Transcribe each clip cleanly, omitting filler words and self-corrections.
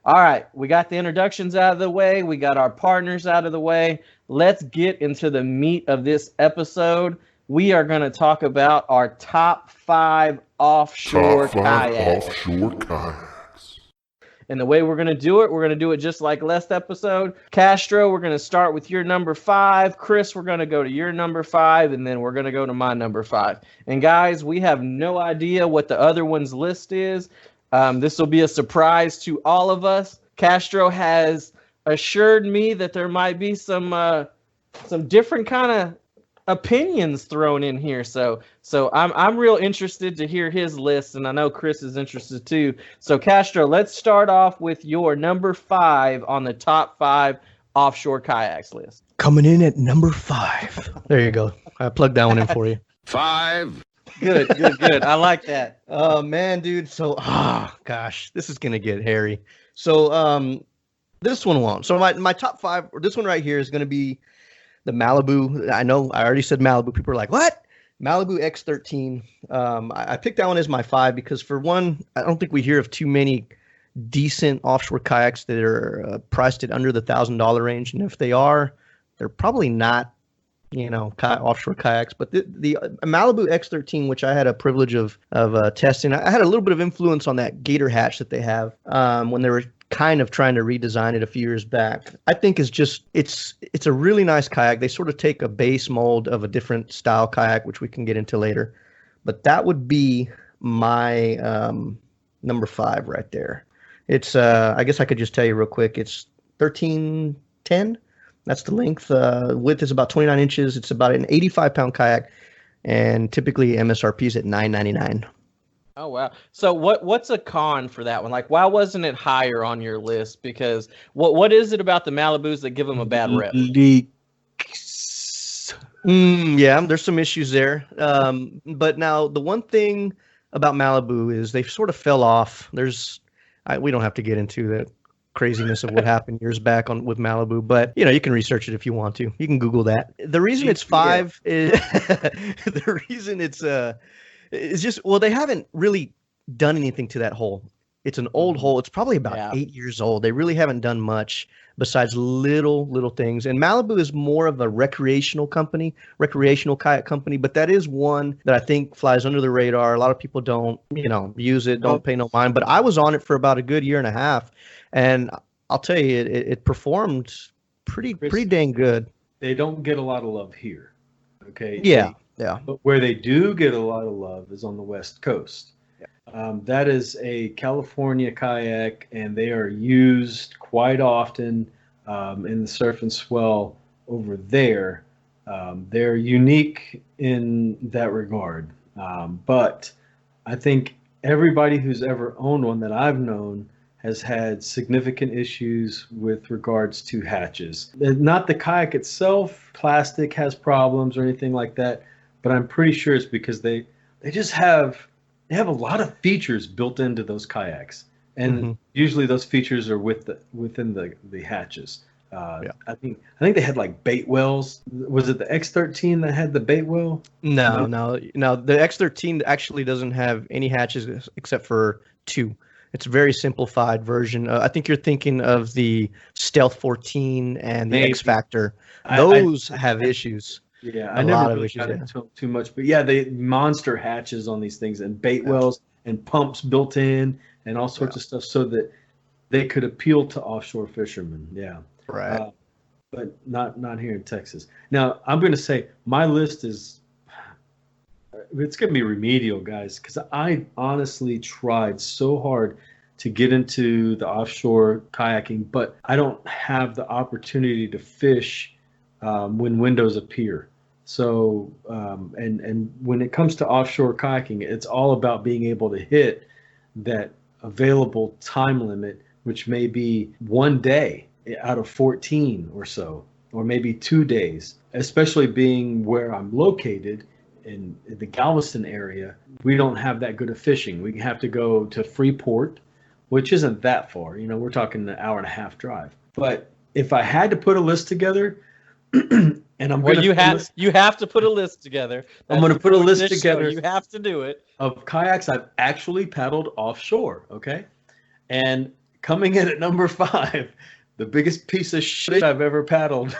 All right, we got the introductions out of the way. We got our partners out of the way. Let's get into the meat of this episode. We are going to talk about our top 5 offshore kayaks. Offshore kayaks. And the way we're going to do it just like last episode. Castro, we're going to start with your number 5. Chris, we're going to go to your number 5, and then we're going to go to my number 5. And guys, we have no idea what the other one's list is. This will be a surprise to all of us. Castro has assured me that there might be some different kind of opinions thrown in here. So I'm real interested to hear his list, and I know Chris is interested too. So Castro, let's start off with your number 5 on the top 5 offshore kayaks list. Coming in at number 5. There you go. I plugged that one in for you. 5. Good. I like that. Oh man, dude. So, gosh, this is gonna get hairy. So, this one won't. So my top 5, or this one right here, is gonna be the Malibu. I know I already said Malibu. People are like, what? Malibu X13. I picked that one as my 5 because, for one, I don't think we hear of too many decent offshore kayaks that are priced at under the $1,000 range, and if they are, they're probably not, offshore kayaks. But the Malibu X13, which I had a privilege of testing, I had a little bit of influence on that gator hatch that they have when they were kind of trying to redesign it a few years back. I think it's a really nice kayak. They sort of take a base mold of a different style kayak, which we can get into later. But that would be my number 5 right there. It's I guess I could just tell you real quick. It's 1310. That's the length. Width is about 29 inches. It's about an 85-pound kayak, and typically MSRP is at $9.99. Oh wow! So what's a con for that one? Like, why wasn't it higher on your list? Because what is it about the Malibus that give them a bad rep? Leaks. Yeah, there's some issues there. But now the one thing about Malibu is they sort of fell off. We don't have to get into the craziness of what happened years back with Malibu, but you can research it if you want to. You can Google that. The reason it's 5 is the reason it's just, well, they haven't really done anything to that hole. It's an old hole. It's probably about 8 years old. They really haven't done much besides little things. And Malibu is more of a recreational kayak company, but that is one that I think flies under the radar. A lot of people don't, use it, don't pay no mind. But I was on it for about a good year and a half, and I'll tell you, it performed pretty dang good. They don't get a lot of love here. Okay. Yeah. But where they do get a lot of love is on the West Coast. That is a California kayak, and they are used quite often in the surf and swell over there. They're unique in that regard. But I think everybody who's ever owned one that I've known has had significant issues with regards to hatches. Not the kayak itself, plastic has problems or anything like that, but I'm pretty sure it's because they just have a lot of features built into those kayaks, and usually those features are within the hatches. I think they had like bait wells. Was it the X13 that had the bait well? No. The X13 actually doesn't have any hatches except for 2. It's a very simplified version. I think you're thinking of the Stealth 14 and the X Factor. Those have issues. Yeah, I never really got into too much, but yeah, they monster hatches on these things and bait wells and pumps built in and all sorts of stuff so that they could appeal to offshore fishermen. Yeah, right. But not here in Texas. Now I'm going to say my list it's going to be remedial, guys, because I honestly tried so hard to get into the offshore kayaking, but I don't have the opportunity to fish when windows appear. So, and when it comes to offshore kayaking, it's all about being able to hit that available time limit, which may be 1 day out of 14 or so, or maybe 2 days, especially being where I'm located in the Galveston area. We don't have that good of fishing. We have to go to Freeport, which isn't that far. We're talking an hour and a half drive. But if I had to put a list together, and you have to put a list together. I'm going to put a list together. You have to do it. Of kayaks I've actually paddled offshore, okay? And coming in at number 5, the biggest piece of shit I've ever paddled,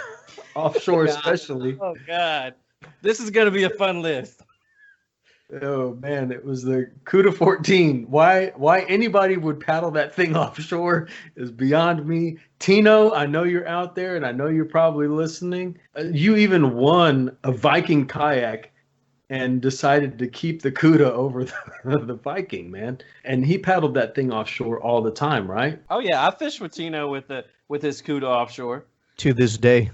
offshore especially. Oh God, this is gonna be a fun list. Oh man, it was the Cuda 14. Why anybody would paddle that thing offshore is beyond me. Tino, I know you're out there, and I know you're probably listening. You even won a Viking kayak and decided to keep the Cuda over the Viking, man. And he paddled that thing offshore all the time, right? Oh yeah, I fished with Tino with his Cuda offshore. To this day.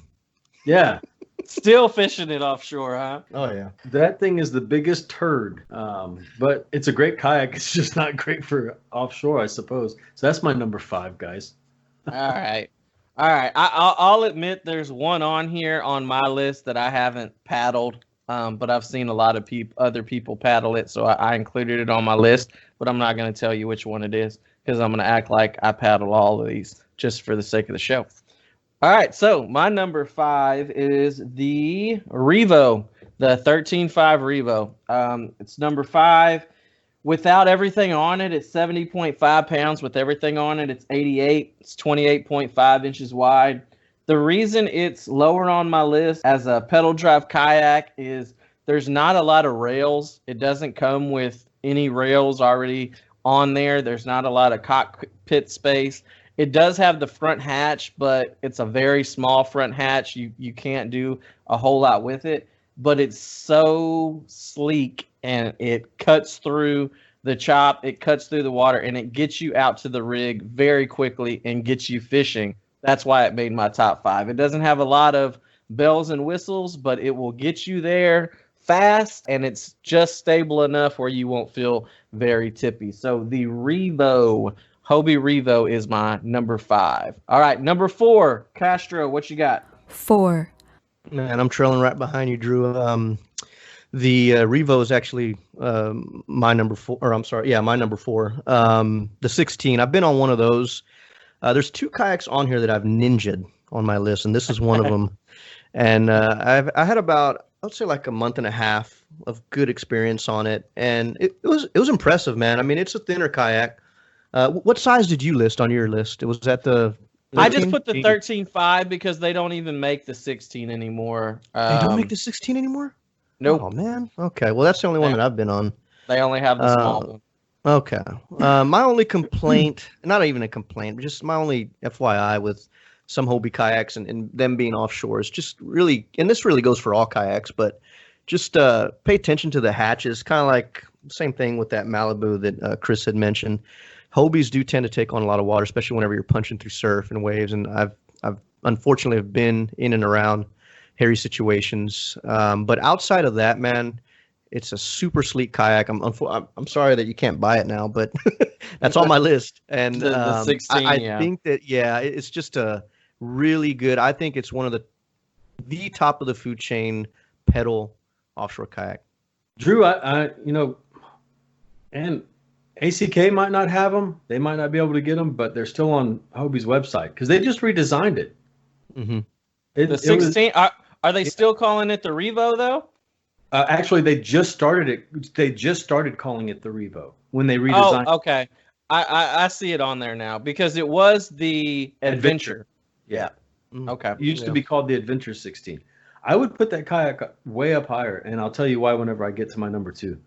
Yeah. Still fishing it offshore, huh? Oh yeah. That thing is the biggest turd, but it's a great kayak. It's just not great for offshore, I suppose. So that's my number 5, guys. All right. I'll admit there's one on here on my list that I haven't paddled, but I've seen a lot of other people paddle it, so I included it on my list. But I'm not going to tell you which one it is because I'm going to act like I paddle all of these just for the sake of the show. All right, so my number 5 is the Revo, the 13.5 Revo. It's number 5. Without everything on it, it's 70.5 pounds. With everything on it, it's 88. It's 28.5 inches wide. The reason it's lower on my list as a pedal drive kayak is there's not a lot of rails. It doesn't come with any rails already on there. There's not a lot of cockpit space. It does have the front hatch, but it's a very small front hatch. You can't do a whole lot with it, but it's so sleek and it cuts through the chop, it cuts through the water, and it gets you out to the rig very quickly and gets you fishing. That's why it made my top 5. It doesn't have a lot of bells and whistles, but it will get you there fast, and it's just stable enough where you won't feel very tippy. So the Revo, Hobie Revo is my number 5. All right, number 4, Castro, what you got? 4. Man, I'm trailing right behind you, Drew. The Revo is actually my number 4, or I'm sorry, yeah, my number 4. The 16. I've been on one of those. There's 2 kayaks on here that I've ninja'd on my list, and this is one of them. And I had about, I would say, like a month and a half of good experience on it, and it was impressive, man. I mean, it's a thinner kayak. What size did you list on your list? It was at the 13? I just put the 13.5 because they don't even make the 16 anymore. They don't make the 16 anymore? Nope. Oh, man. Okay. Well, that's the only one that I've been on. They only have the small one. Okay. My only complaint, not even a complaint, but just my only FYI with some Hobie kayaks and them being offshore is just really, and this really goes for all kayaks, but just pay attention to the hatches. Kind of like same thing with that Malibu that Chris had mentioned. Hobies do tend to take on a lot of water, especially whenever you're punching through surf and waves. And I've unfortunately have been in and around hairy situations. But outside of that, man, it's a super sleek kayak. I'm sorry that you can't buy it now, but that's on my list. And the 16, I think that it's just a really good. I think it's one of the top of the food chain pedal offshore kayak. Drew, I and ACK might not have them. They might not be able to get them, but they're still on Hobie's website because they just redesigned it. Mm-hmm. The 16. Are they still calling it the Revo though? Actually, they just started it. They just started calling it the Revo when they redesigned. Oh, okay. I see it on there now because it was the Adventure. Yeah. Okay. It used to be called the Adventure 16. I would put that kayak way up higher, and I'll tell you why whenever I get to my number 2.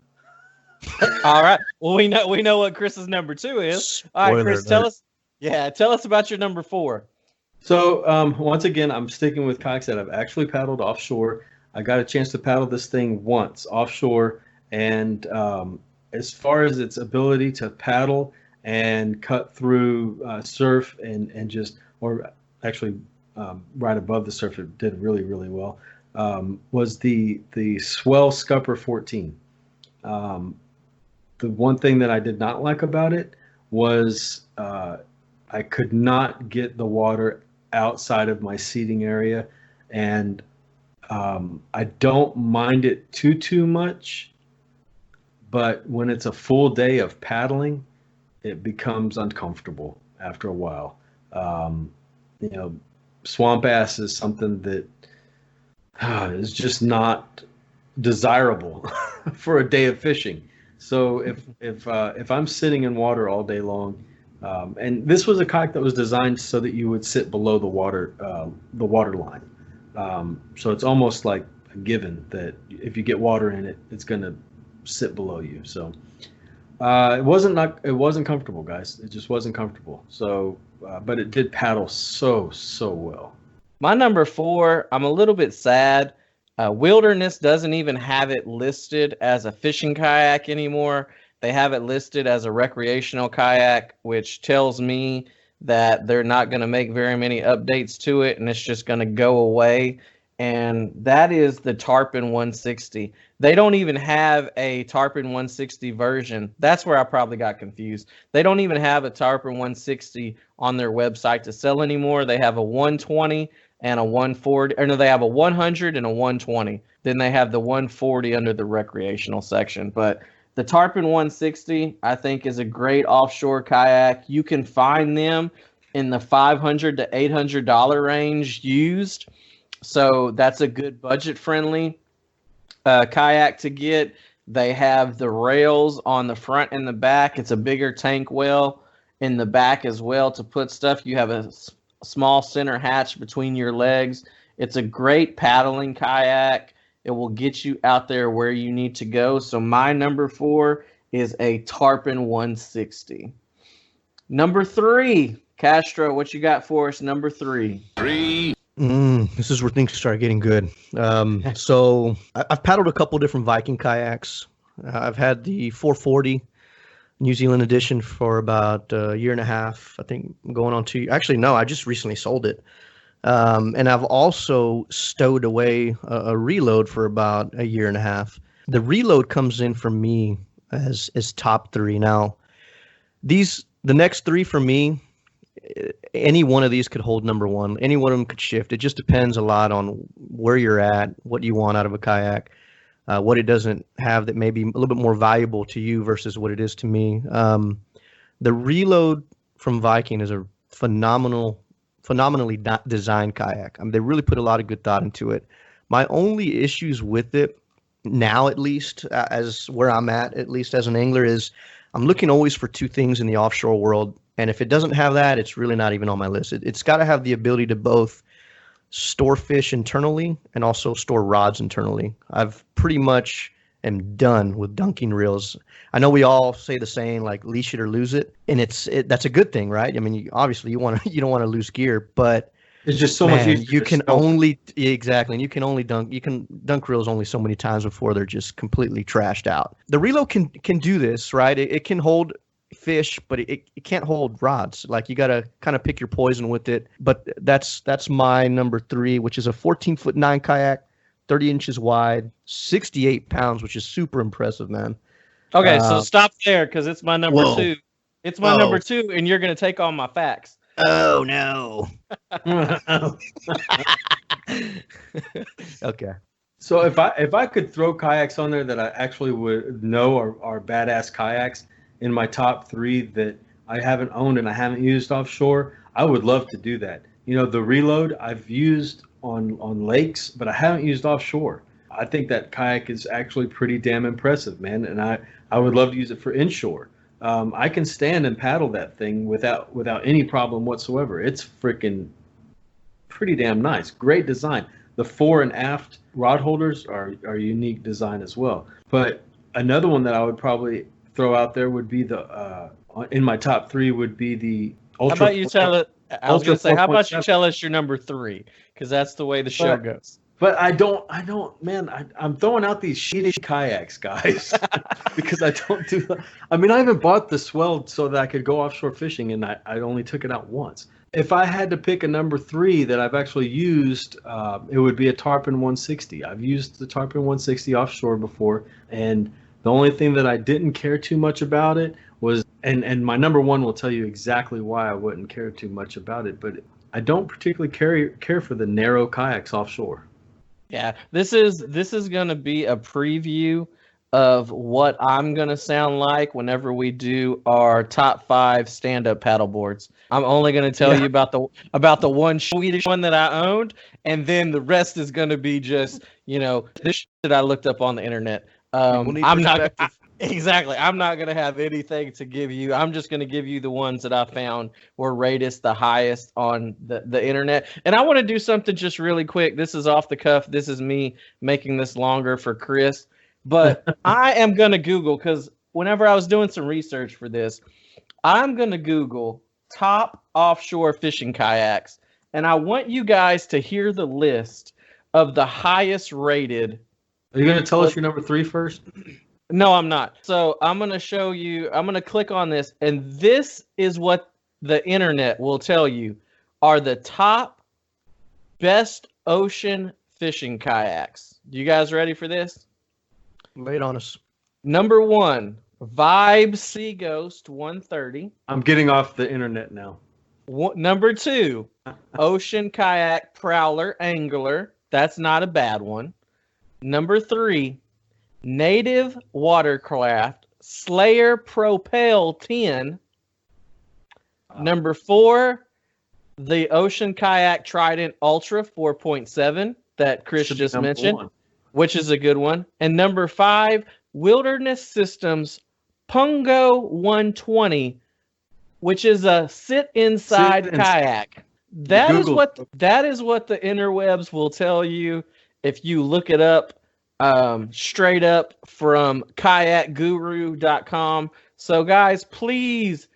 All right. Well, we know what Chris's number 2 is. All right, Chris, tell us about your number 4. So once again, I'm sticking with kayaks that I've actually paddled offshore. I got a chance to paddle this thing once offshore, and as far as its ability to paddle and cut through surf and just, or actually right above the surf, it did really, really well, was the Swell Scupper 14. The one thing that I did not like about it was I could not get the water outside of my seating area, and I don't mind it too much, but when it's a full day of paddling, it becomes uncomfortable after a while. Swamp ass is something that is just not desirable for a day of fishing. So if I'm sitting in water all day long, And this was a kayak that was designed so that you would sit below the water line. So it's almost like a given that if you get water in it, it's going to sit below you. So it wasn't comfortable, guys. It just wasn't comfortable. So, but it did paddle so well. My number 4, I'm a little bit sad. Wilderness doesn't even have it listed as a fishing kayak anymore. They have it listed as a recreational kayak, which tells me that they're not going to make very many updates to it, and it's just going to go away. And that is the Tarpon 160. They don't even have a Tarpon 160 version. That's where I probably got confused. They don't even have a Tarpon 160 on their website to sell anymore. They have a 120 and a 140, or no, they have a 100 and a 120. Then they have the 140 under the recreational section. But the Tarpon 160, I think, is a great offshore kayak. You can find them in the $500 to $800 range used. So that's a good budget-friendly kayak to get. They have the rails on the front and the back. It's a bigger tank well in the back as well to put stuff. You have a small center hatch between your legs. It's a great paddling kayak. It will get you out there where you need to go. So my number 4 is a Tarpon 160. Number 3, Castro, what you got for us? Number 3. This is where things start getting good. So I've paddled a couple different Viking kayaks. I've had the 440 New Zealand edition for about a year and a half. I think going on 2 years. Actually, no, I just recently sold it. And I've also stowed away a reload for about a year and a half. The reload comes in for me as top 3. Now, the next 3 for me, any one of these could hold number 1. Any one of them could shift. It just depends a lot on where you're at, what you want out of a kayak, what it doesn't have that may be a little bit more valuable to you versus what it is to me. The reload from Viking is a phenomenally designed kayak. I mean, they really put a lot of good thought into it. My only issues with it now, at least as where I'm at least as an angler, is I'm looking always for 2 things in the offshore world. And if it doesn't have that, it's really not even on my list. It's got to have the ability to both store fish internally and also store rods internally. I've pretty much am done with dunking reels. I know we all say the saying, like, leash it or lose it, and that's a good thing, right? I mean, you don't want to lose gear, but it's just so much easier. You can only dunk reels only so many times before they're just completely trashed out. The reload can do this, right? It can hold fish, but it can't hold rods. Like, you got to kind of pick your poison with it. But that's my number 3, which is a 14'9" kayak, 30 inches wide, 68 pounds, which is super impressive, man. Okay, so stop there, because it's my number Whoa. 2. It's my number 2, and you're going to take all my facts. Oh, no. Okay. So if I could throw kayaks on there that I actually would know are badass kayaks in my top 3 that I haven't owned and I haven't used offshore, I would love to do that. You know, the reload I've used on lakes, but I haven't used offshore. I think that kayak is actually pretty damn impressive, man, and I would love to use it for inshore. I can stand and paddle that thing without any problem whatsoever. It's freaking pretty damn nice. Great design. The fore and aft rod holders are unique design as well. But another one that I would probably throw out there would be in my top 3 would be the Ultra. How about you tell it? I was going to say, how about you 4.7? tell us your number 3? Because that's the way the show goes. But I don't, man, I'm throwing out these shitty kayaks, guys, because I don't do that. I mean, I even bought the swell so that I could go offshore fishing, and I only took it out once. If I had to pick a number 3 that I've actually used, it would be a Tarpon 160. I've used the Tarpon 160 offshore before, and the only thing that I didn't care too much about it was, and my number 1 will tell you exactly why I wouldn't care too much about it, but I don't particularly care for the narrow kayaks offshore. Yeah, this is going to be a preview of what I'm going to sound like whenever we do our top 5 stand-up paddle boards. I'm only going to tell you about the one Swedish one that I owned, and then the rest is going to be just, this shit that I looked up on the internet. I'm not. Exactly. I'm not going to have anything to give you. I'm just going to give you the ones that I found were rated the highest on the internet. And I want to do something just really quick. This is off the cuff. This is me making this longer for Chris. But I am going to Google, because whenever I was doing some research for this, I'm going to Google top offshore fishing kayaks. And I want you guys to hear the list of the highest rated. Are you going to tell us your number 3 first? No, I'm not. So I'm going to show you. I'm going to click on this. And this is what the internet will tell you are the top best ocean fishing kayaks. You guys ready for this? Lay it on us. Number 1, Vibe Sea Ghost 130. I'm getting off the internet now. Number 2, Ocean Kayak Prowler Angler. That's not a bad one. Number 3, Native Watercraft Slayer Propel 10. Number 4, the Ocean Kayak Trident Ultra 4.7 that Chris just mentioned, which is a good one. And number 5, Wilderness Systems Pungo 120, which is a sit inside kayak. That is what the interwebs will tell you if you look it up straight up from kayakguru.com. So guys, please,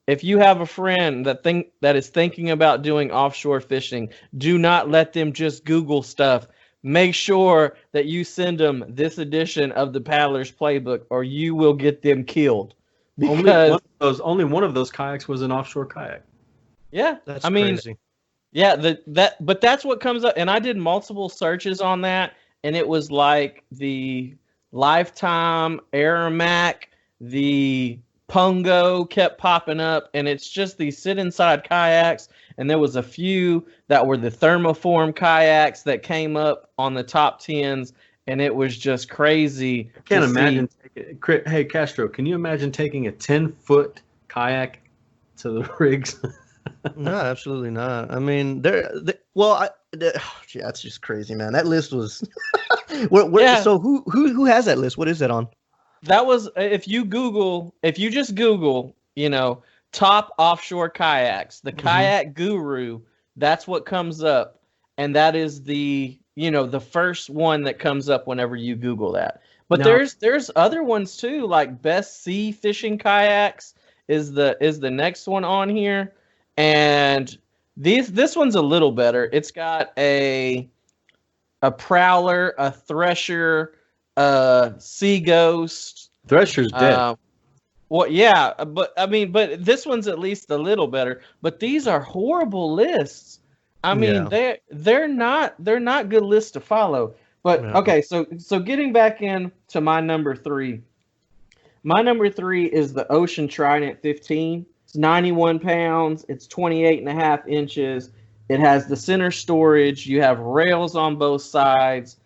if you have a friend that is thinking about doing offshore fishing, do not let them just Google stuff. Make sure that you send them this edition of the Paddler's Playbook, or you will get them killed. Because only one of those kayaks was an offshore kayak. Yeah, That's I crazy. mean, but that's what comes up. And I did multiple searches on that, and it was like the Lifetime, Aramac, the Pungo kept popping up, and it's just these sit inside kayaks. And there was a few that were the thermoform kayaks that came up on the top 10s, and it was just crazy. I can't imagine. Hey, Castro, can you imagine taking a 10-foot kayak to the rigs? No, absolutely not. I mean, that's just crazy, man. That list was. Yeah. So who has that list? What is that on? That was if you just Google, top offshore kayaks, the Kayak Guru, that's what comes up, and that is the first one that comes up whenever you Google that. But there's other ones too, like best sea fishing kayaks is the next one on here, and this one's a little better. It's got a Prowler, a Thresher, Sea Ghost. Thresher's dead. Well, yeah, but this one's at least a little better. But these are horrible lists. I mean, they're not good lists to follow. But okay, so getting back into my number 3. My number 3 is the Ocean Trident 15. It's 91 pounds. It's 28.5 inches. It has the center storage. You have rails on both sides.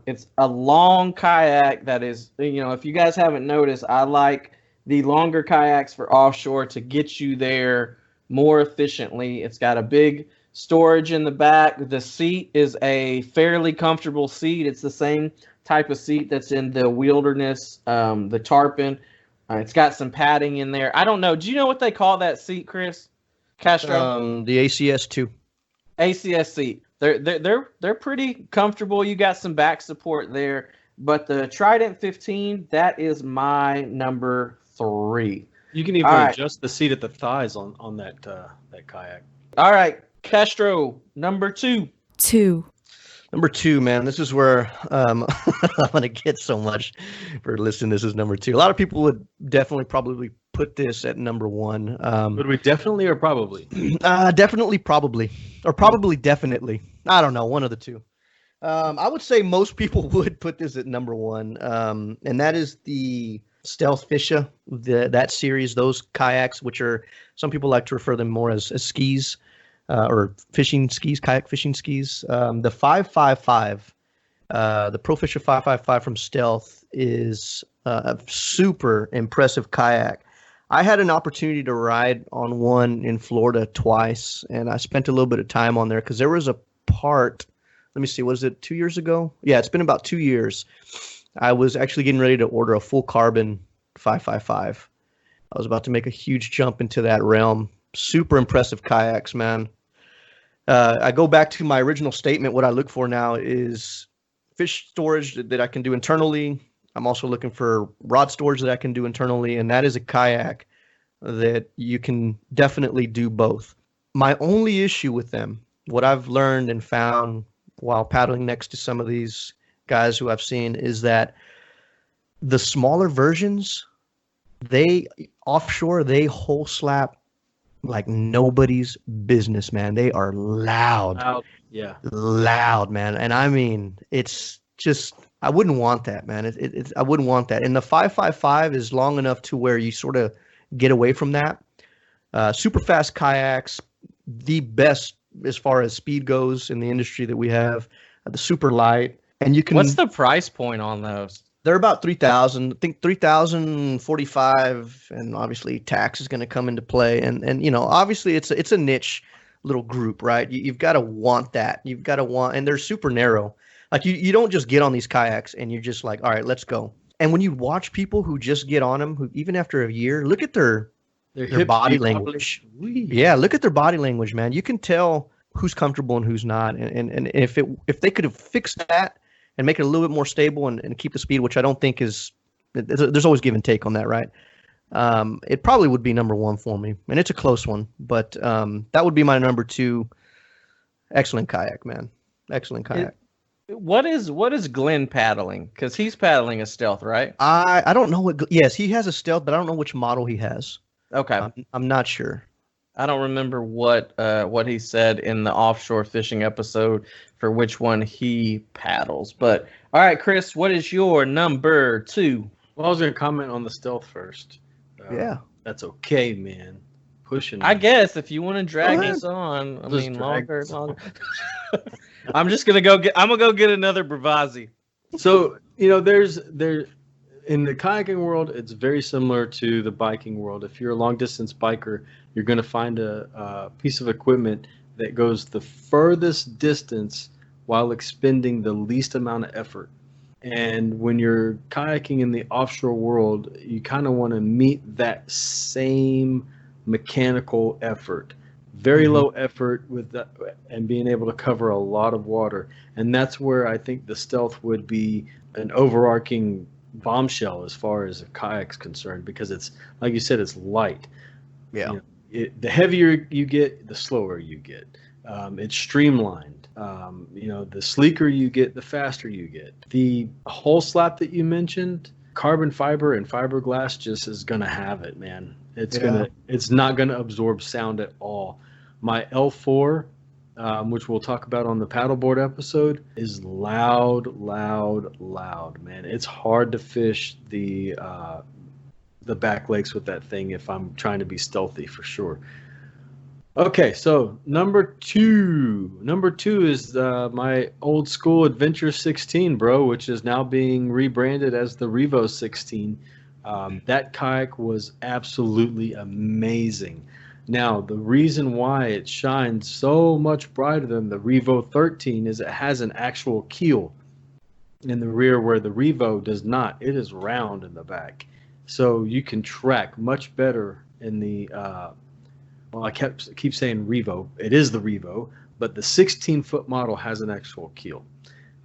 It's a long kayak that is, if you guys haven't noticed, I like the longer kayaks for offshore to get you there more efficiently. It's got a big storage in the back. The seat is a fairly comfortable seat. It's the same type of seat that's in the Wilderness, the Tarpon. It's got some padding in there. I don't know. Do you know what they call that seat, Chris? Castro? The ACS2. ACS seat. They're pretty comfortable. You got some back support there. But the Trident 15, that is my number 3. You can even adjust the seat at the thighs on that kayak. All right, Castro, number 2. Number 2, man. This is where I'm gonna get so much for listening. This is number 2. A lot of people would definitely probably put this at number 1. Would we definitely or probably? Definitely, probably, or probably definitely. I don't know, one of the two. I would say most people would put this at number 1, and that is the Stealth Fisher, that series, those kayaks, which are, some people like to refer them more as skis, or fishing skis, kayak fishing skis. The 555, the Pro Fisher 555 from Stealth is a super impressive kayak. I had an opportunity to ride on one in Florida twice, and I spent a little bit of time on there because there was a part. Let me see, was it 2 years ago? Yeah, it's been about 2 years. I was actually getting ready to order a full carbon 555. I was about to make a huge jump into that realm. Super impressive kayaks, man. I go back to my original statement. What I look for now is fish storage that I can do internally. I'm also looking for rod storage that I can do internally, and that is a kayak that you can definitely do both. My only issue with them, what I've learned and found while paddling next to some of these guys who I've seen, is that the smaller versions, they offshore, they hole slap like nobody's business, man. They are loud, Yeah. loud, man. And I mean, it's just, I wouldn't want that, man. I wouldn't want that. And the 555 is long enough to where you sort of get away from that. Super fast kayaks, the best as far as speed goes in the industry that we have. The super light, and you can. What's the price point on those? They're about 3,000. I think 3,045, and obviously tax is going to come into play. And you know, obviously it's a niche little group, right? You've got to want that. You've got to want, and they're super narrow. Like you don't just get on these kayaks and you're just like, all right, let's go. And when you watch people who just get on them, who even after a year, look at their body language. Yeah, look at their body language, man. You can tell who's comfortable and who's not. And if they could have fixed that and make it a little bit more stable and keep the speed, which I don't think is, there's always give and take on that, right? It probably would be number one for me, and it's a close one, but that would be my number two. Excellent kayak, man. Excellent kayak. What is Glenn paddling? Because he's paddling a stealth, right? I don't know what. Yes, he has a stealth, but I don't know which model he has. Okay, I'm not sure. I don't remember what he said in the offshore fishing episode for which one he paddles. But all right, Chris, what is your number two? Well, I was going to comment on the stealth first. Yeah, that's okay, man. Pushing. I guess if you want to drag us on, I mean, longer. I'm just gonna go get. I'm gonna go get another Bravazzi. So there's in the kayaking world, it's very similar to the biking world. If you're a long distance biker, you're going to find a piece of equipment that goes the furthest distance while expending the least amount of effort. And when you're kayaking in the offshore world, you kind of want to meet that same mechanical effort. Very low effort with that, and being able to cover a lot of water. And that's where I think the stealth would be an overarching bombshell as far as a kayak's concerned, because it's, like you said, it's light. Yeah. The heavier you get, the slower you get. It's streamlined. The sleeker you get, the faster you get. The hole slap that you mentioned, carbon fiber and fiberglass just is gonna have it, man. It's not gonna absorb sound at all. My L4, which we'll talk about on the paddleboard episode, is loud, man. It's hard to fish the back lakes with that thing if I'm trying to be stealthy, for sure. Okay, so number two is my old school Adventure 16, bro, which is now being rebranded as the Revo 16. That kayak was absolutely amazing. Now, the reason why it shines so much brighter than the Revo 13 is it has an actual keel in the rear where the Revo does not. It is round in the back. So you can track much better in the, I keep saying Revo. It is the Revo, but the 16-foot model has an actual keel.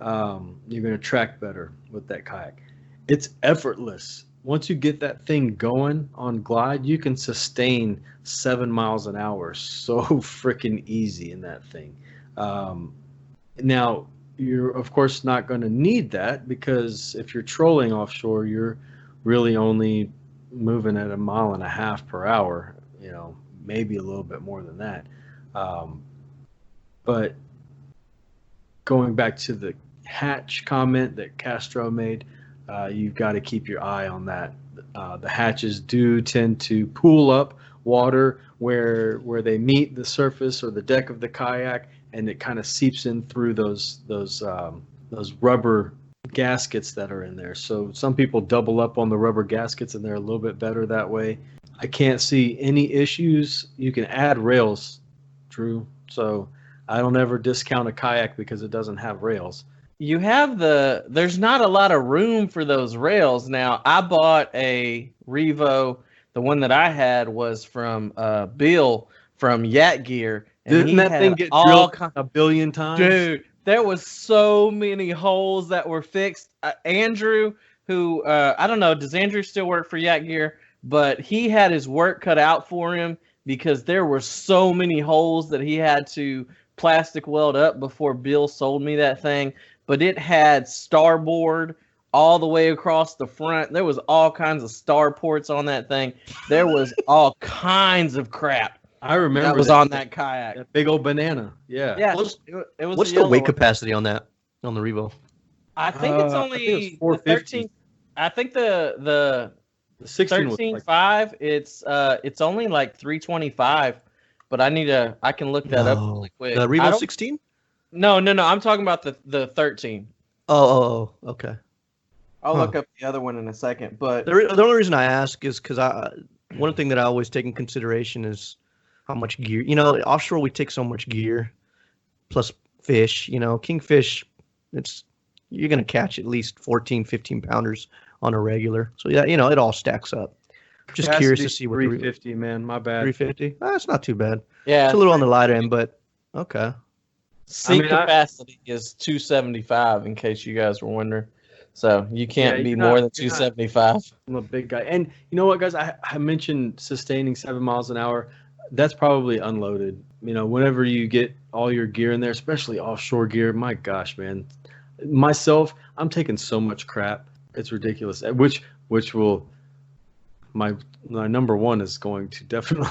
You're going to track better with that kayak. It's effortless. Once you get that thing going on glide, you can sustain 7 miles an hour so freaking easy in that thing. Now, you're, of course, not going to need that, because if you're trolling offshore, you're really only moving at 1.5 miles per hour, maybe a little bit more than that. But going back to the hatch comment that Castro made, you've got to keep your eye on that. The hatches do tend to pool up water where they meet the surface or the deck of the kayak, and it kind of seeps in through those rubber gaskets that are in there. So some people double up on the rubber gaskets, and they're a little bit better that way. I can't see any issues. You can add rails, Drew. So I don't ever discount a kayak because it doesn't have rails. you have there's not a lot of room for those rails. Now, I bought a Revo. The one that I had was from Bill from Yak Gear, and Didn't he that had thing get all drilled a billion times? Dude, there was so many holes that were fixed. Andrew, who I don't know, does Andrew still work for Yak Gear? But he had his work cut out for him because there were so many holes that he had to plastic weld up before Bill sold me that thing. But it had starboard all the way across the front. There was all kinds of star ports on that thing. There was all kinds of crap I remember that was on that kayak. that big old banana. Yeah. Yeah, What's- it was What's a the yellow weight one. capacity on that on the Revo? I think it's I only think it was the 450. 13. I think the The 16 was 13.5. It's only like 325. But I can look that up really quick. The I Revo don't- 16? No. I'm talking about the 13. Oh, okay. I'll Huh. look up the other one in a second. But The only reason I ask is because one thing that I always take in consideration is how much gear. Offshore we take so much gear, plus fish. Kingfish, you're gonna catch at least 14, 15 pounders on a regular. So yeah, it all stacks up. Just curious to see what 350, man. My bad. 350. That's not too bad. yeah, It's a little on the lighter end, but okay. seat I mean, capacity is 275. In case you guys were wondering, so you can't Yeah, be you're more not- than you're not- 275. I'm a big guy. And you know what, guys? I mentioned sustaining 7 miles an hour. That's probably unloaded. Whenever you get all your gear in there, especially offshore gear, my gosh, man. Myself, I'm taking so much crap. It's ridiculous. Which will my number one is going to definitely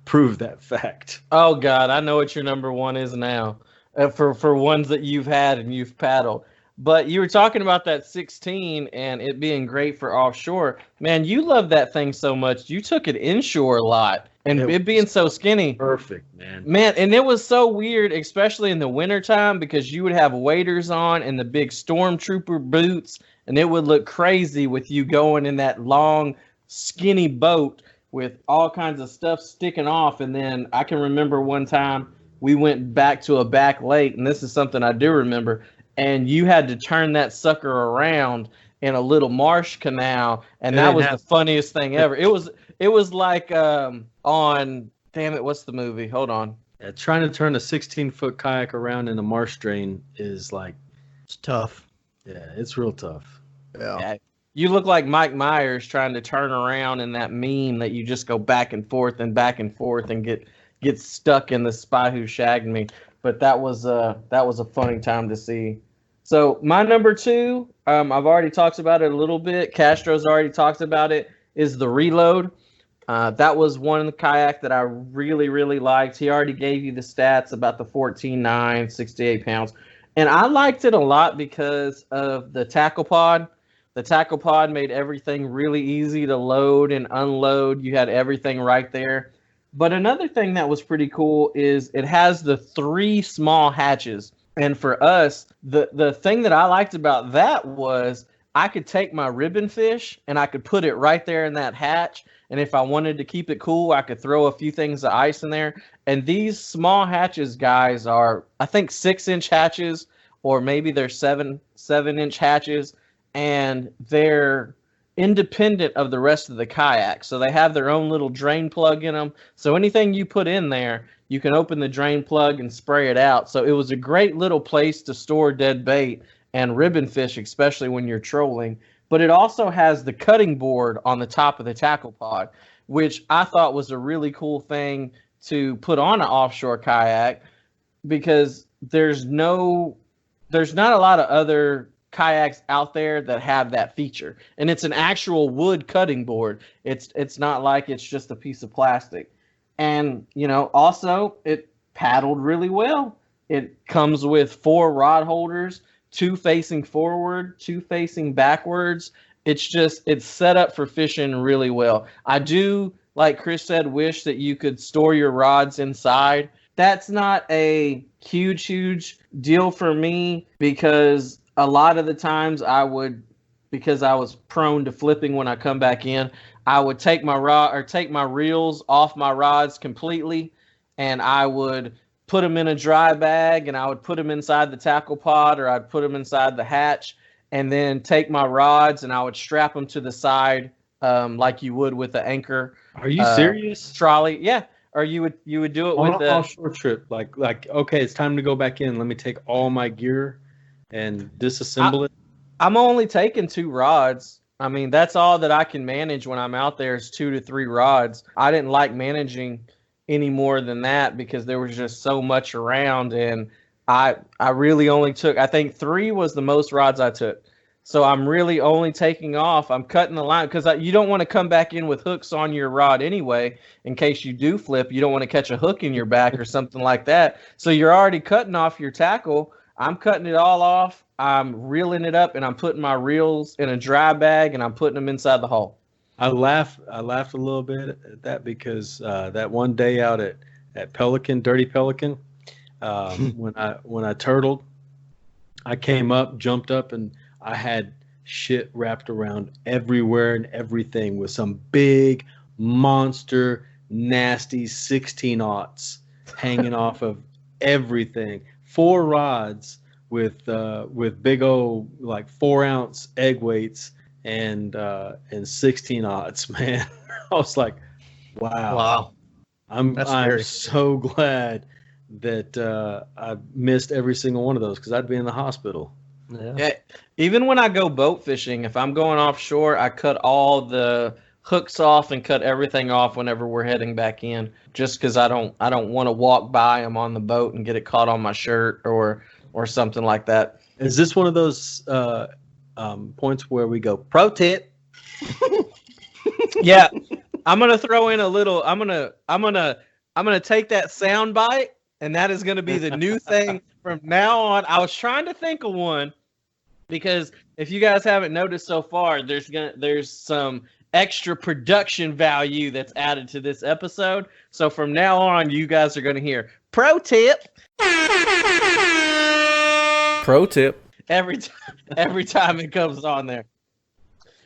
prove that fact. Oh God, I know what your number one is now. For ones that you've had and you've paddled. But you were talking about that 16 and it being great for offshore. Man, you love that thing so much. You took it inshore a lot. And it being so skinny. Perfect, man. Man, and it was so weird, especially in the wintertime, because you would have waders on and the big stormtrooper boots, and it would look crazy with you going in that long, skinny boat with all kinds of stuff sticking off. And then I can remember one time we went back to a back lake, and this is something I do remember, and you had to turn that sucker around in a little marsh canal, and that was the funniest thing ever. It was like on, damn it, what's the movie? Hold on. Yeah, trying to turn a 16-foot kayak around in a marsh drain is like, It's tough. yeah, it's real tough. Yeah. You look like Mike Myers trying to turn around in that meme that you just go back and forth and get stuck in the Spy Who Shagged Me. But that was a funny time to see. So my number two, I've already talked about it a little bit. Castro's already talked about it. Is the Reload. That was one kayak that I really, really liked. He already gave you the stats about the 14.9, 68 pounds. And I liked it a lot because of the tackle pod. The tackle pod made everything really easy to load and unload. You had everything right there. But another thing that was pretty cool is it has the 3 small hatches. And for us, the thing that I liked about that was I could take my ribbon fish and I could put it right there in that hatch. And if I wanted to keep it cool, I could throw a few things of ice in there. And these small hatches, guys, are, I think, 6-inch hatches, or maybe they're 7-inch hatches. And they're independent of the rest of the kayak. So they have their own little drain plug in them. So anything you put in there, you can open the drain plug and spray it out. So it was a great little place to store dead bait and ribbon fish, especially when you're trolling. But it also has the cutting board on the top of the tackle pod, which I thought was a really cool thing to put on an offshore kayak, because there's not a lot of other kayaks out there that have that feature. And it's an actual wood cutting board. It's not like it's just a piece of plastic. And, also it paddled really well. It comes with 4 rod holders, 2 facing forward, 2 facing backwards. It's set up for fishing really well. I do, like Chris said, wish that you could store your rods inside. That's not a huge deal for me, because a lot of the times because I was prone to flipping when I come back in, I would take my reels off my rods completely, and I would put them in a dry bag, and I would put them inside the tackle pod, or I'd put them inside the hatch, and then take my rods and I would strap them to the side, like you would with the anchor. Are you serious? Trolley? Yeah. Or you would do it On with an the offshore trip, like okay, it's time to go back in. Let me take all my gear and disassemble it. I'm only taking 2 rods. I mean, that's all that I can manage when I'm out there is 2 to 3 rods. I didn't like managing any more than that because there was just so much around, and I really only took, I think 3 was the most rods I took. So I'm really only taking off. I'm cutting the line because you don't want to come back in with hooks on your rod anyway. In case you do flip, you don't want to catch a hook in your back or something like that. So you're already cutting off your tackle. I'm cutting it all off. I'm reeling it up, and I'm putting my reels in a dry bag, and I'm putting them inside the hull. I laughed a little bit at that because that one day out at Pelican, Dirty Pelican, when I turtled, I came up, jumped up, and I had shit wrapped around everywhere and everything with some big monster nasty 16-aughts hanging off of everything. 4 rods with big old like 4-ounce egg weights and 16-aughts, man. I was like, wow. I'm so glad that I missed every single one of those because I'd be in the hospital. Yeah. Even when I go boat fishing, if I'm going offshore, I cut all the hooks off and cut everything off whenever we're heading back in, just because I don't want to walk by them on the boat and get it caught on my shirt or something like that. Is this one of those points where we go pro tip? Yeah, I'm gonna throw in a little. I'm gonna take that sound bite, and that is gonna be the new thing from now on. I was trying to think of one because if you guys haven't noticed so far, there's some extra production value that's added to this episode. So from now on, you guys are gonna hear pro tip. Pro tip every time it comes on there.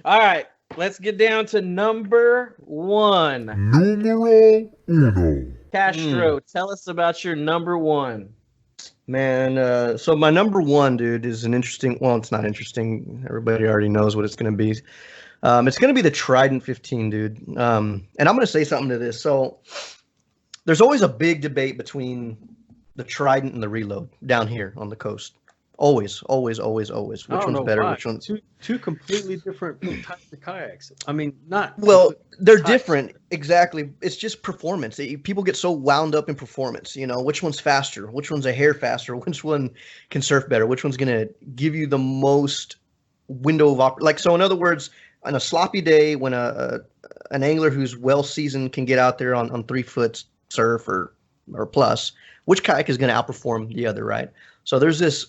All right, let's get down to number 1. Numero uno. Castro, tell us about your number 1. Man, so my number 1, dude, is an interesting. Well, it's not interesting. Everybody already knows what it's going to be. It's going to be the Trident 15, dude. And I'm going to say something to this. So there's always a big debate between the Trident and the Reload down here on the coast. Always. Which one's better? Why. Which one's two completely different types of kayaks. I mean, not well, they're different. Exactly. It's just performance. People get so wound up in performance. You know, which one's faster? Which one's a hair faster? Which one can surf better? Which one's gonna give you the most window of like? So, in other words, on a sloppy day when an angler who's well seasoned can get out there on 3 foot surf or plus, which kayak is going to outperform the other, right? So there's this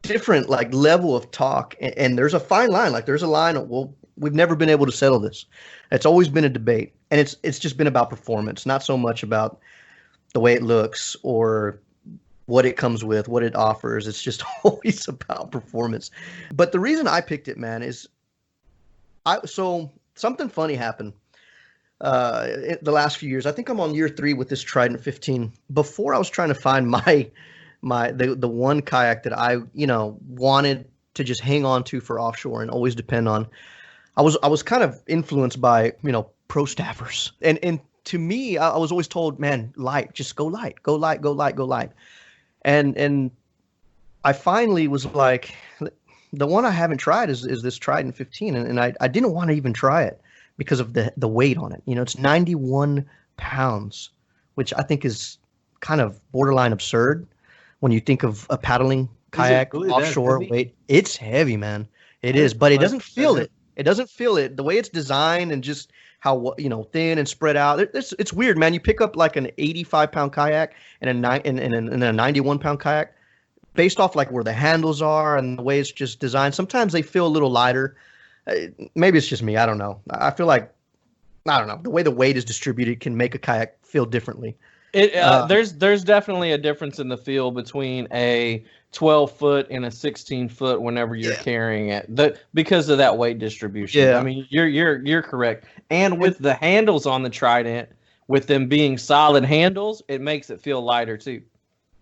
different like level of talk, and there's a fine line. Like there's a line of, well, we've never been able to settle this. It's always been a debate, and it's just been about performance, not so much about the way it looks or what it comes with, what it offers. It's just always about performance. But the reason I picked it, man, is so something funny happened in the last few years. I think I'm on year 3 with this Trident 15. Before I was trying to find the one kayak that I wanted to just hang on to for offshore and always depend on. I was kind of influenced by pro staffers, and to me I was always told, man, light, just go light, and I finally was like, the one I haven't tried is this Trident 15, and I didn't want to even try it because of the weight on it. It's 91 pounds, which I think is kind of borderline absurd when you think of a paddling kayak really offshore weight. It's heavy, man. It is, but it doesn't feel it. It doesn't feel it. The way it's designed and just how thin and spread out. It's weird, man. You pick up like an 85-pound kayak and a 91-pound kayak, based off like where the handles are and the way it's just designed. Sometimes they feel a little lighter. Maybe it's just me. I don't know. I feel like, I don't know, the way the weight is distributed can make a kayak feel differently. There's definitely a difference in the feel between a 12-foot and a 16-foot whenever you're carrying it, because of that weight distribution. Yeah. I mean, you're correct. And with the handles on the Trident, with them being solid handles, it makes it feel lighter too.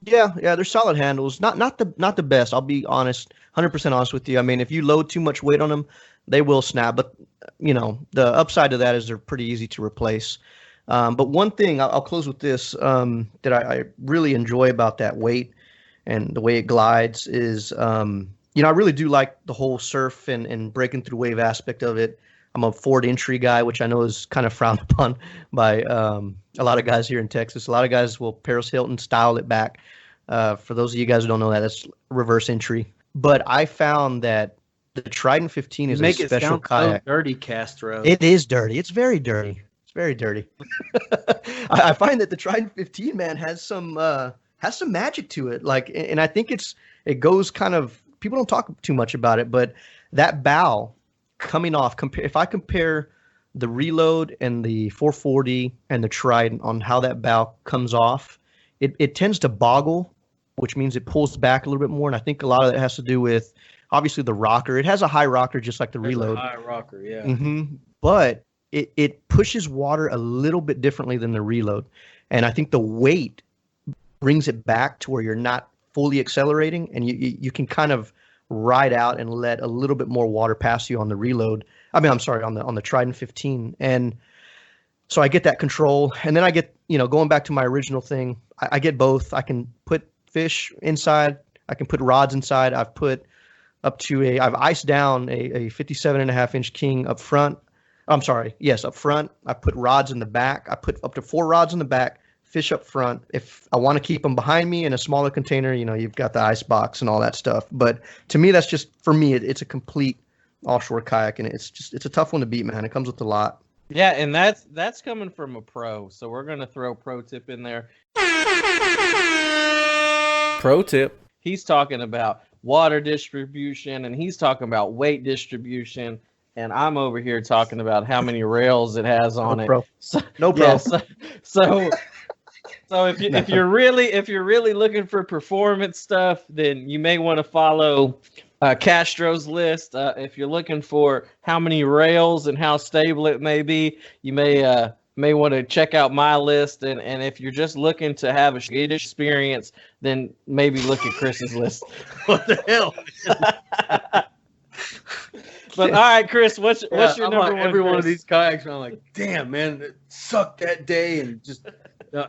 Yeah, they're solid handles. Not the best. I'll be honest, 100% honest with you. I mean, if you load too much weight on them, they will snap. But the upside to that is they're pretty easy to replace. But one thing I'll close with this that I really enjoy about that weight and the way it glides is, I really do like the whole surf and breaking through wave aspect of it. I'm a forward entry guy, which I know is kind of frowned upon by a lot of guys here in Texas. A lot of guys will Paris Hilton style it back. For those of you guys who don't know that, that's reverse entry. But I found that the Trident 15 is a special kayak. So dirty, Castro. It is dirty. It's very dirty. It's very dirty. I find that the Trident 15, man, has some magic to it. And I think it goes kind of, people don't talk too much about it, but that bow coming off, if I compare the Reload and the 440 and the Trident on how that bow comes off, it tends to boggle, which means it pulls back a little bit more. And I think a lot of that has to do with obviously the rocker. It has a high rocker just like the Reload. High rocker, yeah. Mm-hmm. But it pushes water a little bit differently than the Reload. And I think the weight brings it back to where you're not fully accelerating and you can kind of ride out and let a little bit more water pass you on the Reload. I'm sorry, on the Trident 15. And so I get that control. And then I get, going back to my original thing, I get both. I can put fish inside. I can put rods inside. I've iced down a 57.5-inch king up front. Up front. I put rods in the back. I put up to 4 rods in the back, fish up front. If I want to keep them behind me in a smaller container, you've got the ice box and all that stuff. But to me, that's just, for me, it's a complete offshore kayak, and it's a tough one to beat, man. It comes with a lot. Yeah, and that's coming from a pro. So we're gonna throw pro tip in there. Pro tip. He's talking about water distribution, and he's talking about weight distribution. And I'm over here talking about how many rails it has on it. No pro. So if you're really looking for performance stuff, then you may want to follow Castro's list. If you're looking for how many rails and how stable it may be, you may want to check out my list. And if you're just looking to have a skate experience, then maybe look at Chris's list. What the hell? But all right, Chris, what's your number one? Every one of these kayaks, I'm like, damn, man, it sucked that day. And just,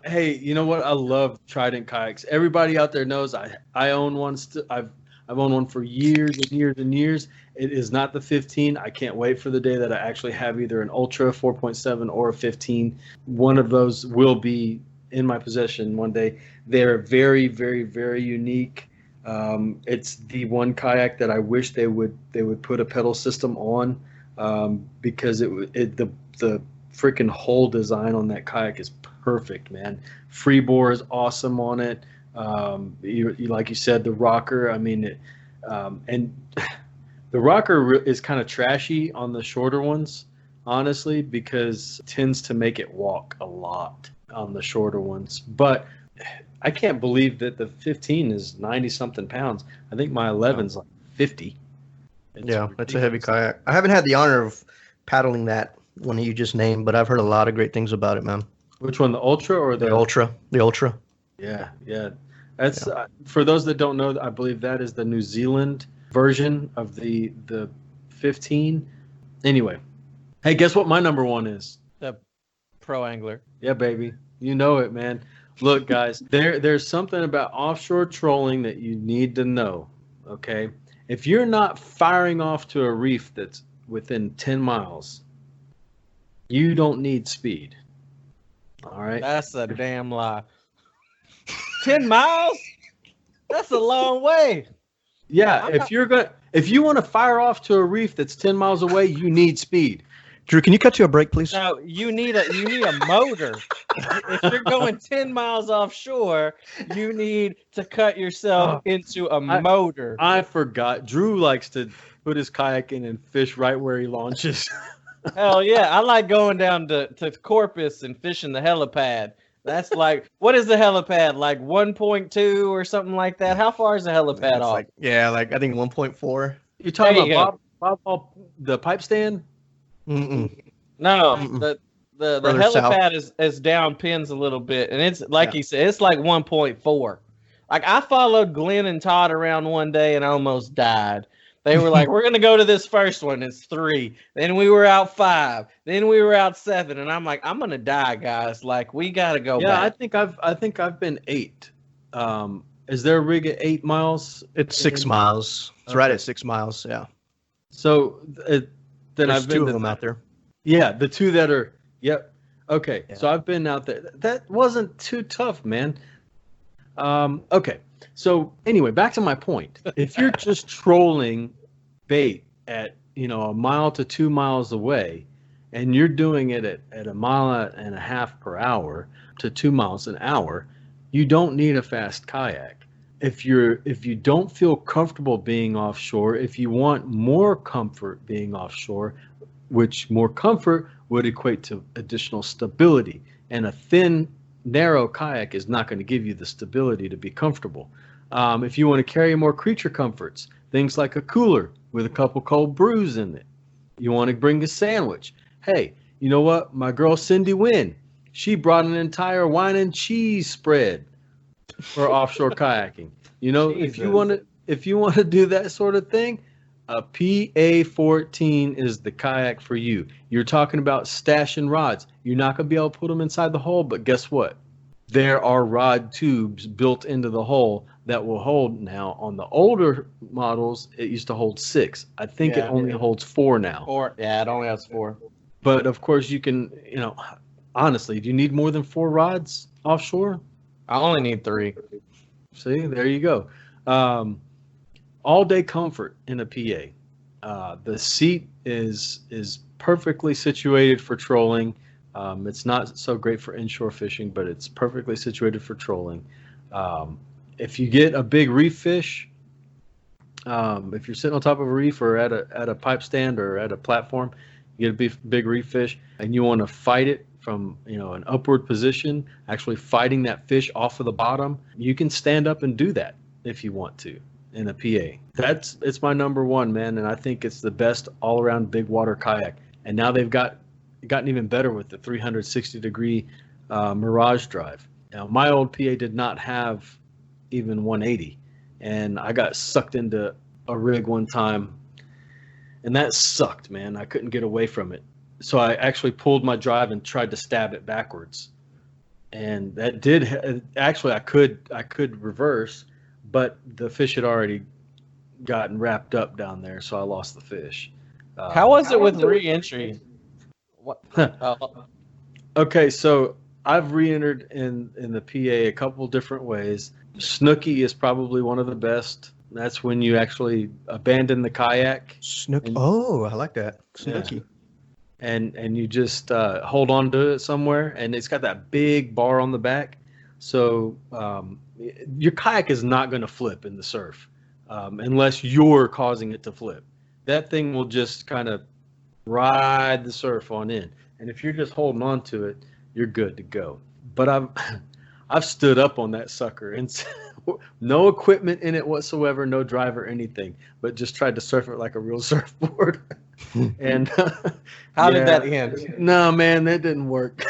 hey, you know what? I love Trident kayaks. Everybody out there knows I own one. I've owned one for years and years and years. It is not the 15. I can't wait for the day that I actually have either an Ultra 4.7 or a 15. One of those will be in my possession one day. They're very, very, very unique. It's the one kayak that I wish they would put a pedal system on, because the freaking hull design on that kayak is perfect, man. Freebore is awesome on it. Like you said, the rocker. I mean, and the rocker is kind of trashy on the shorter ones, honestly, because it tends to make it walk a lot on the shorter ones. But I can't believe that the 15 is 90-something pounds. I think my 11's like 50. It's a heavy kayak. I haven't had the honor of paddling that one you just named, but I've heard a lot of great things about it, man. Which one, the Ultra or the Ultra? The Ultra. Yeah. That's for those that don't know, I believe that is the New Zealand version of the 15. Anyway, hey, guess what my number one is? The Pro Angler. Yeah, baby. You know it, man. Look, guys, there's something about offshore trolling that you need to know, okay? If you're not firing off to a reef that's within 10 miles, you don't need speed, all right? That's a damn lie. 10 miles? That's a long way. Yeah, if you want to fire off to a reef that's 10 miles away, you need speed. Drew, can you cut to a break, please? No, you need a motor. If you're going 10 miles offshore, you need to cut yourself into a motor. I forgot. Drew likes to put his kayak in and fish right where he launches. Hell yeah. I like going down to Corpus and fishing the helipad. That's like, what is the helipad? Like 1.2 or something like that? How far is the helipad off? I think 1.4. You're talking about Bob, the pipe stand? Mm-mm. No, the helipad is down pins a little bit, and it's like he said, it's like 1.4. Like I followed Glenn and Todd around one day and I almost died. They were like, "We're gonna go to this first one. It's 3." Then we were out 5. Then we were out 7, and I'm like, "I'm gonna die, guys. Like we gotta go Yeah, back." I think I've been 8. Is there a rig at 8 miles? It's 6 miles. It's right at 6 miles. Yeah. So then There's I've been 2 to of them out there. Yeah, the 2 that are. Yep. Okay, Yeah. so I've been out there. That wasn't too tough, man. Okay. So anyway, back to my point. If you're just trolling bait at, a mile to 2 miles away, and you're doing it at a mile and a half per hour to 2 miles an hour, you don't need a fast kayak. If you don't feel comfortable being offshore, if you want more comfort being offshore, which more comfort would equate to additional stability, and a thin, narrow kayak is not going to give you the stability to be comfortable. If you want to carry more creature comforts, things like a cooler with a couple cold brews in it. You want to bring a sandwich. Hey, you know what? My girl Cindy Wynn, she brought an entire wine and cheese spread for offshore kayaking. If you want to do that sort of thing, a PA-14 is the kayak for you. You're talking about stashing rods. You're not going to be able to put them inside the hull, but guess what? There are rod tubes built into the hull that will hold. Now, on the older models, it used to hold 6. I think it only holds 4 now. 4. Yeah, it only has 4. But of course, you can, honestly, do you need more than 4 rods offshore? I only need 3. See, there you go. All day comfort in a PA. The seat is perfectly situated for trolling. It's not so great for inshore fishing, but it's perfectly situated for trolling. If you get a big reef fish, if you're sitting on top of a reef or at a pipe stand or at a platform, you get a big reef fish, and you want to fight it from an upward position, actually fighting that fish off of the bottom, you can stand up and do that if you want to in a PA. It's my number 1, man, and I think it's the best all-around big water kayak. And now they've gotten even better with the 360-degree Mirage drive. Now, my old PA did not have even 180, and I got sucked into a rig one time, and that sucked, man. I couldn't get away from it. So I actually pulled my drive and tried to stab it backwards, and that did actually I could reverse, but the fish had already gotten wrapped up down there, so I lost the fish. How was it with re-entry? What? Okay, so I've re-entered in the PA a couple different ways. Snooky is probably one of the best. That's when you actually abandon the kayak. Snooky. Oh, I like that. Snooky. Yeah. And you just hold on to it somewhere, and it's got that big bar on the back. So your kayak is not going to flip in the surf unless you're causing it to flip. That thing will just kind of ride the surf on in. And if you're just holding on to it, you're good to go. But I've stood up on that sucker and no equipment in it whatsoever, no driver, anything, but just tried to surf it like a real surfboard. And How did that end? No, man, that didn't work.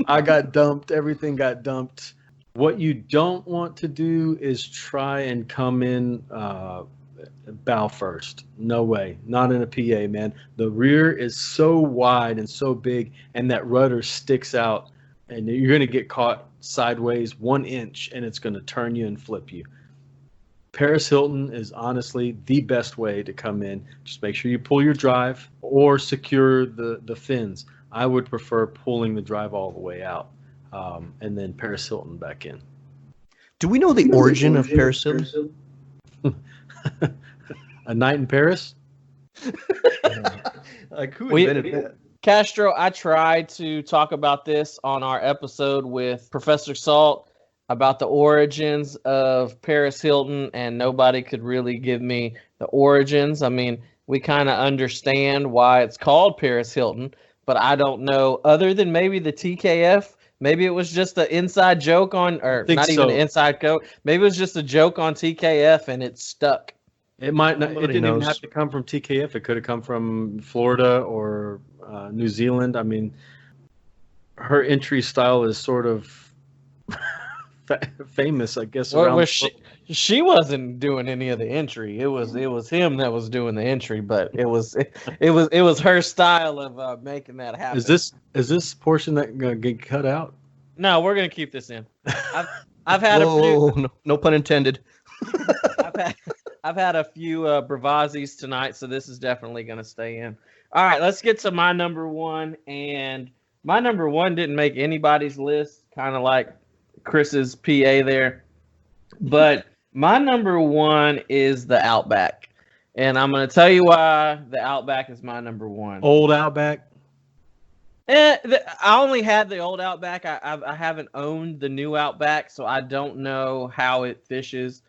I got dumped. Everything got dumped. What you don't want to do is try and come in bow first. No way. Not in a PA, man. The rear is so wide and so big, and that rudder sticks out, and you're going to get caught sideways 1 inch, and it's going to turn you and flip you. Paris Hilton is honestly the best way to come in. Just make sure you pull your drive or secure the fins. I would prefer pulling the drive all the way out and then Paris Hilton back in. Do we know the origin of Paris Hilton? A night in Paris? Like who invented that? Castro, I tried to talk about this on our episode with Professor Salt about the origins of Paris Hilton, and nobody could really give me the origins. I mean, we kind of understand why it's called Paris Hilton, but I don't know, other than maybe the TKF, maybe it was just an inside joke on, or not even an inside joke, maybe it was just a joke on TKF and it stuck. It might not. It didn't even have to come from TKF. It could have come from Florida or New Zealand. I mean, her entry style is sort of famous, I guess. Well, Around well, she wasn't doing any of the entry. It was him that was doing the entry, but it was her style of making that happen. Is this portion that gonna get cut out? No, we're gonna keep this in. I've had Whoa, no pun intended. I've had a few bravazis tonight, so this is definitely gonna stay in. All right, let's get to my number one, and my number one didn't make anybody's list, kind of like Chris's PA there, but my number one is the Outback, and I'm gonna tell you why the Outback is my number one. Old Outback. I only had the old Outback. I haven't owned the new Outback, so I don't know how it fishes.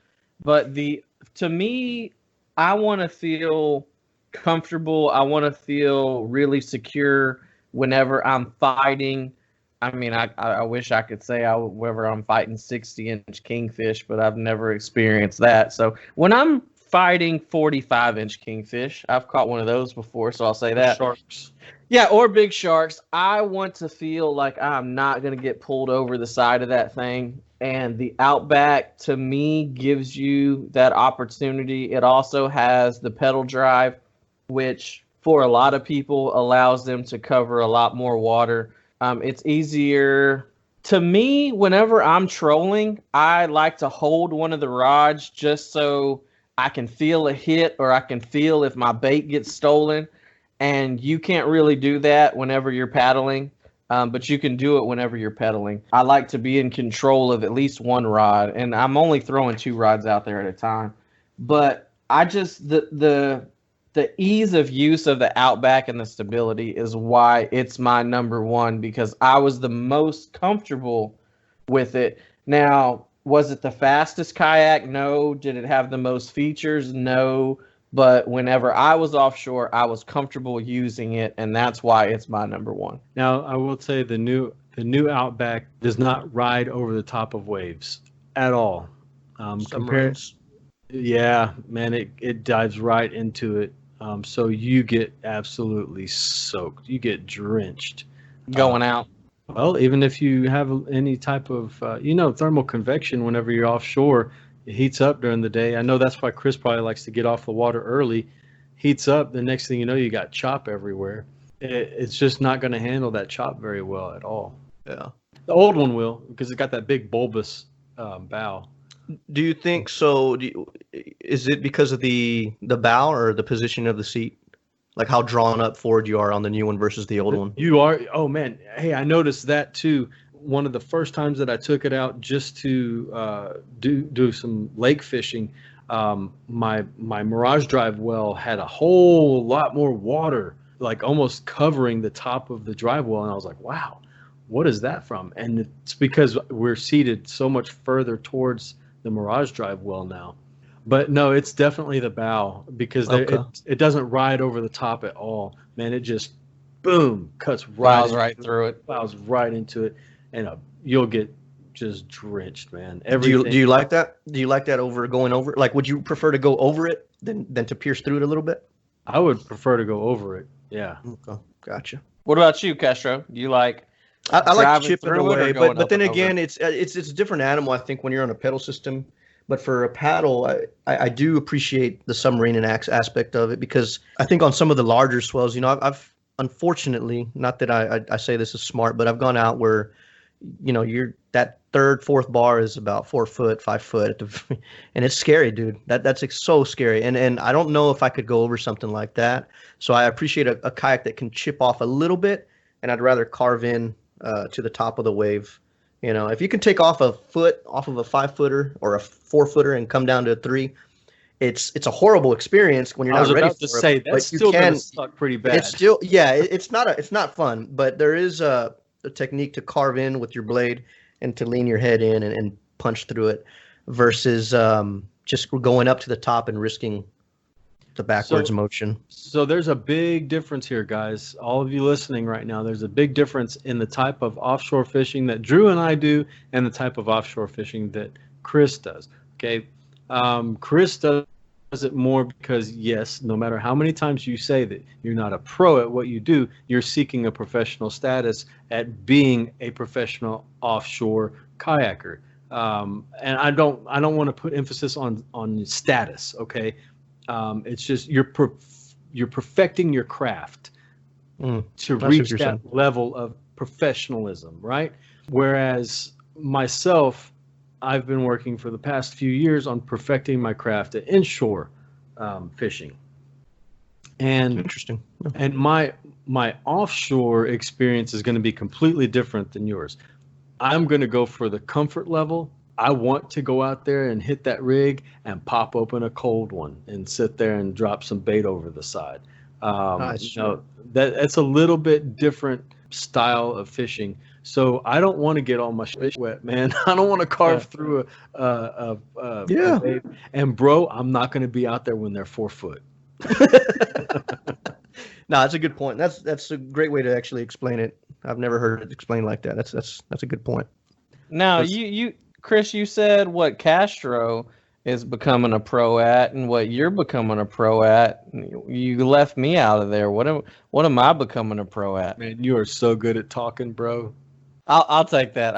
But to me, I want to feel comfortable. I want to feel really secure whenever I'm fighting. I mean, I wish I could say whenever I'm fighting 60-inch kingfish, but I've never experienced that. So when I'm fighting 45-inch kingfish, I've caught one of those before, so I'll say that. Sharks. Yeah, or big sharks. I want to feel like I'm not going to get pulled over the side of that thing. And the Outback, to me, gives you that opportunity. It also has the pedal drive, which for a lot of people allows them to cover a lot more water. It's easier. To me, whenever I'm trolling, I like to hold one of the rods just so I can feel a hit or I can feel if my bait gets stolen. And you can't really do that whenever you're paddling, but you can do it whenever you're pedaling. I like to be in control of at least one rod, and I'm only throwing 2 rods out there at a time. But I just the ease of use of the Outback and the stability is why it's my number one, because I was the most comfortable with it. Now, was it the fastest kayak? No. Did it have the most features? No. But whenever I was offshore, I was comfortable using it, and that's why it's my number one. Now, I will say the new Outback does not ride over the top of waves at all. Yeah, man, it dives right into it. So you get absolutely soaked. You get drenched. Going out. Well, even if you have any type of, thermal convection whenever you're offshore, it heats up during the day. I know that's why Chris probably likes to get off the water early. Heats up. The next thing you know, you got chop everywhere. It's just not going to handle that chop very well at all. Yeah. The old one will, because it got that big bulbous bow. Do you think so? Is it because of the bow or the position of the seat? Like how drawn up forward you are on the new one versus the old one? You are. Oh, man. Hey, I noticed that too. One of the first times that I took it out just to do some lake fishing, my Mirage Drive well had a whole lot more water, like almost covering the top of the drive well. And I was like, wow, what is that from? And it's because we're seated so much further towards the Mirage Drive well now. But no, it's definitely the bow, because it doesn't ride over the top at all. Man, it just, boom, cuts right through it. Plows right into it. And you'll get just drenched, man. Do you like that? Do you like that over going over? Like, would you prefer to go over it than to pierce through it a little bit? I would prefer to go over it. Yeah. Okay, gotcha. What about you, Castro? You like? I like chipping away, but then over? again, it's a different animal. I think when you're on a pedal system, but for a paddle, I do appreciate the submarine and aspect of it, because I think on some of the larger swells, I've unfortunately, not that I say this is smart, but I've gone out where, you're that third, fourth bar is about 4 foot, 5 foot, and it's scary, dude. That's so scary. And I don't know if I could go over something like that. So I appreciate a kayak that can chip off a little bit, and I'd rather carve in to the top of the wave. If you can take off a foot off of a 5-footer or a 4-footer and come down to a 3, it's a horrible experience when you're not ready for it. I was about to say, that's still going to suck pretty bad. It's still, yeah, it's not fun, but there is a technique to carve in with your blade and to lean your head in and punch through it, versus just going up to the top and risking the backwards motion. So there's a big difference here, guys. All of you listening right now, there's a big difference in the type of offshore fishing that Drew and I do and the type of offshore fishing that Chris does. Okay. Chris does it more because, yes, no matter how many times you say that you're not a pro at what you do, you're seeking a professional status at being a professional offshore kayaker. And I don't want to put emphasis on status. Okay, it's just you're perfecting your craft to That's what reach you're that saying. level of professionalism, right? Whereas myself, I've been working for the past few years on perfecting my craft at inshore fishing, and Interesting. and my offshore experience is going to be completely different than yours. I'm going to go for the comfort level. I want to go out there and hit that rig and pop open a cold one and sit there and drop some bait over the side. Nice. That's a little bit different style of fishing. So I don't want to get all my fish wet, man. I don't want to carve through a Yeah. bait. And bro, I'm not going to be out there when they're 4 foot. No, that's a good point. That's a great way to actually explain it. I've never heard it explained like that. That's a good point. Now, That's- you Chris, you said what Castro is becoming a pro at and what you're becoming a pro at. You left me out of there. What am I becoming a pro at? Man, you are so good at talking, bro. I'll take that.